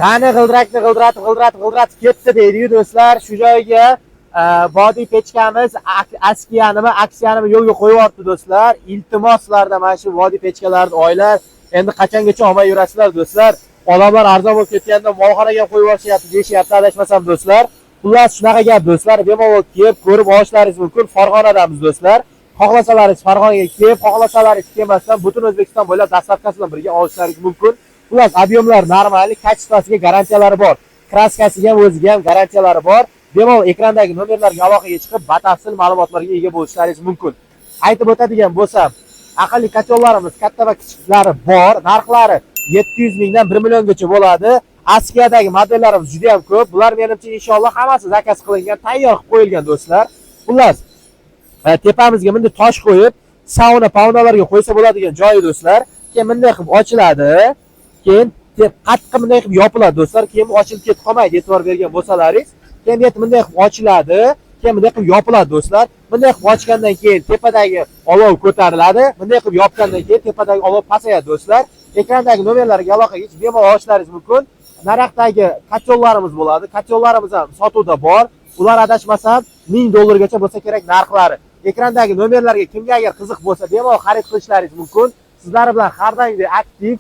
Qani g'ildirakni g'ildiratib ketdi deydi do'stlar. Shu joyga body pechkamiz aksiyani yo'lga qo'yibdi do'stlar. Iltimoslarda mana shu body pechkalarni oylar endi qachongacha olmay yurasizlar do'stlar. Odamlar arzon bo'lib ketganda molxonaga qo'yib yuborishyapti deyishyapti, adashmasam do'stlar. Xullas shunaqa gap do'stlar. Bemalol kelib ko'rib olishlaringiz mumkin. Farg'onadamiz do'stlar. Xohlasalaringiz Farg'onaga kelib, xohlasalaringiz kelmasdan butun O'zbekiston bo'ylab dastavkasi bilan birga olishlaringiz mumkin. Xullas объемlar normal, kachествosiga garantiyalari bor. Kraskasiga ham o'ziga ham garantiyalari bor. Bemalol ekrandagi nomerlarga aloqaga chiqib, batafsil ma'lumotlarga ega bo'lishlaringiz mumkin. Aytib o'tadigan bo'lsam, aqlli kachollarimiz katta va kichiklari bor. Narxlari 700 mingdan 1 milliongacha bo'ladi. Askiyadagi modellarimiz juda ham ko'p. Bular menimcha inshaalloh hammasi zakaz qilingan, tayyor qilib qo'yilgan do'stlar. Xullas, tepamizga bunday tosh qo'yib, sauna paunalarga qo'ysa bo'ladigan joyi do'stlar. Keyin bunday qilib ochiladi. Keyin qattiq bunday qilib yopiladi do'stlar. Keyin ochilib ketib qolmaydi, e'tibor bergan bo'lsalaringiz. Keyin bunday qilib ochiladi. Keyin bunday qilib yopiladi do'stlar. Bunday qilib ochgandan keyin tepadagi olov ko'tariladi. Bunday qilib yopgandan keyin tepadagi olov pasayadi do'stlar. Ekrandagi nomerlarga aloqaga chiqib bemalol olishlaringiz mumkin. Narxdagi kachollarimiz bo'ladi. Kachollarimiz ham sotuvda bor. Ular adashmasam $1000 gacha bo'lsa kerak narxlari. Ekrandagi nomerlarga kimga agar qiziq bo'lsa, bemalol xarid qilishlaringiz mumkin. Sizlar bilan har doimgidek aktiv,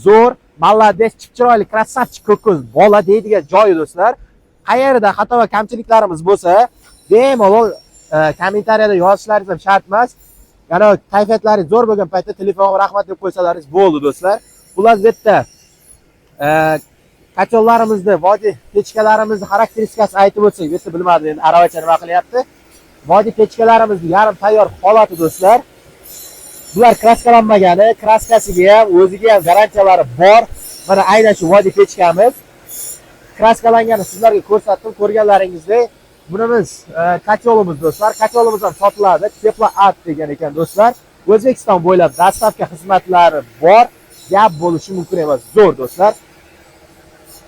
zo'r, malades, chiroyli, krassavchik ko'ko'z bola deydigan joyi do'stlar. Qayerda xato va kamchiliklarimiz bo'lsa, bemalol kommentariyada yozishlaringiz ham shart emas. Yana kayfiyatlaringiz zo'r bo'lgan paytda telefonga rahmat deb qo'ysalaringiz bo'ldi do'stlar. Xullas bu yerda kachollarimizni, vodiy pechkalarimizni xarakteristikasi aytib o'tsak, bu yerda bilmadim endi aravacha nima qilyapti. Vodiy pechkalarimizni yarim tayyor holati do'stlar. Bular kraskalanmagani, kraskasiga ham, o'ziga ham garantiyalari bor. Mana aynan shu vodiy pechkamiz. Kraskalangani sizlarga ko'rsatdim, ko'rganlaringizdek. Bunimiz kacholimiz do'stlar. Kacholimiz ham sotiladi. Tepla art degan ekan do'stlar. O'zbekiston bo'ylab dastavka xizmatlari bor. Gap bo'lishi mumkin emas, zo'r do'stlar.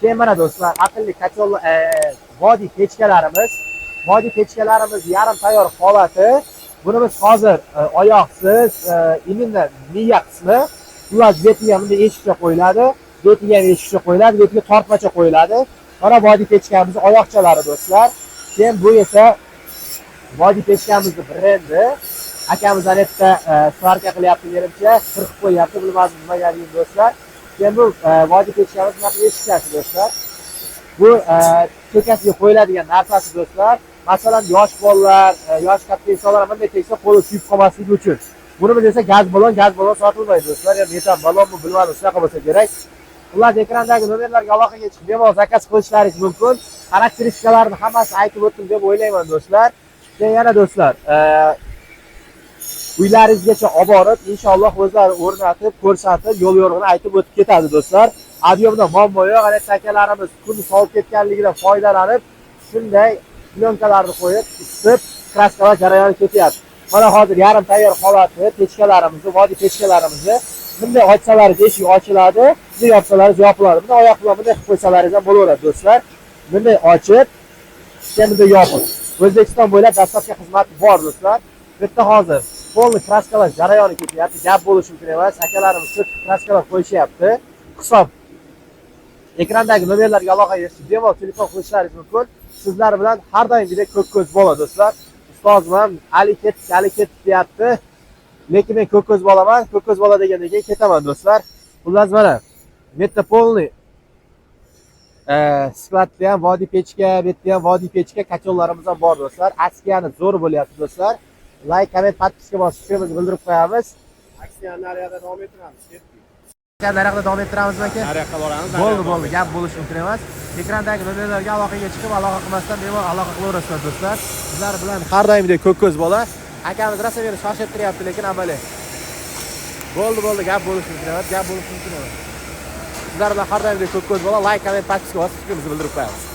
Keyin mana do'stlar, aqlli kachol vodiy pechkalarimiz. Vodiy pechkalarimiz yarim tayyor holati. Bunimiz hozir oyoqsiz, imенно miya qismi. Ular betiga bunday eshikcha qo'yiladi. Betiga ham eshikcha qo'yiladi, betiga tortmacha qo'yiladi. Mana vodiy pechkamiz oyoqchalari do'stlar. Keyin bu esa vodiy pechkamizning brendi. Akamiz anetda svarka qilyapti, menimcha qirqib qo'yapti, bilmadim nimaligini do'stlar. Keyin bu vodiy pechkamiz bunaqa eshikchasi do'stlar. Bu chekasiga qo'yiladigan narsasi do'stlar. Masalan, yosh bolalar, yosh katta insonlar bunday tegsa qo'li kuyib qolmasligi uchun. Buni esa gaz balon sotilmaydi do'stlar. Ya metan balonmi bilmadim, shunaqa bo'lsa kerak. Ular ekrandagi nomerlarga aloqaga chiqib bemalol zakaz qilishlaringiz mumkin. Xarakteristikalarni hammasini aytib o'tdim deb o'ylayman do'stlar. Keyin yana do'stlar, uylaringizgacha olib borib, inshaalloh o'zlari o'rnatib, ko'rsatib, yo'l yo'rig'ini aytib o'tib ketadi do'stlar. Adyomda muammo yo'q, ana akalarimiz kun sovib ketganligidan foydalanib, shunday plyonkalarni qo'yib, isitib, kraskalar jarayoni ketyapti. Mana hozir yarim tayyor holati pechkalarimizni, vodiy pechkalarimizni bunday ochsalaringiz eshik ochiladi, bunday yopsalaringiz yopiladi. Bunday oyoq bilan bunday qilib qo'ysalaringiz ham bo'laveradi do'stlar. Bunday ochib, keyin bunday yopib. O'zbekiston bo'ylab dastavka xizmati bor do'stlar. Bu yerda hozir polni kraskalash jarayoni ketyapti. Gap bo'lishi mumkin emas. Akalarimiz kraskalar qo'yishyapti. Hisob ekrandagi nomerlarga aloqaga chiqib, bemalol telefon qilishlaringiz mumkin. Sizlar bilan har doimgidek ko'k-ko'z bola do'stlar. Ustozim ham Ali ket deyapti. Lekin men ko'k-ko'z bolaman. Ko'k-ko'z bola degandan keyin ketaman do'stlar. Xullas mana bu yerda polni skladda ham vodiy pechka, bu yerda ham vodiy pechka kachollarimiz ham bor do'stlar. Askiyani zo'r bo'lyapti do'stlar. Like, comment, podpiska bosib fikrimizni bildirib qo'yamiz. Aksiyani naryoqda davom ettiramiz. Naryoqda davom ettiramizmi aka? Naryoqqa boramiz. Bo'ldi, gap bo'lishi mumkin emas. Ekrandagi nomerlarga aloqaga chiqib, aloqa qilmasdan bemalol aloqa qilaverasizlar do'stlar. Sizlar bilan har doimgidek ko'k-ko'z bola. Akamiz rosa meni shoshib turyapti, lekin amaliy. Bo'ldi, gap bo'lishi mumkin emas, Sizlar bilan har doimgidek ko'k-ko'z bola. Like, comment, podpiska bosib fikrimizni bildirib qo'yamiz.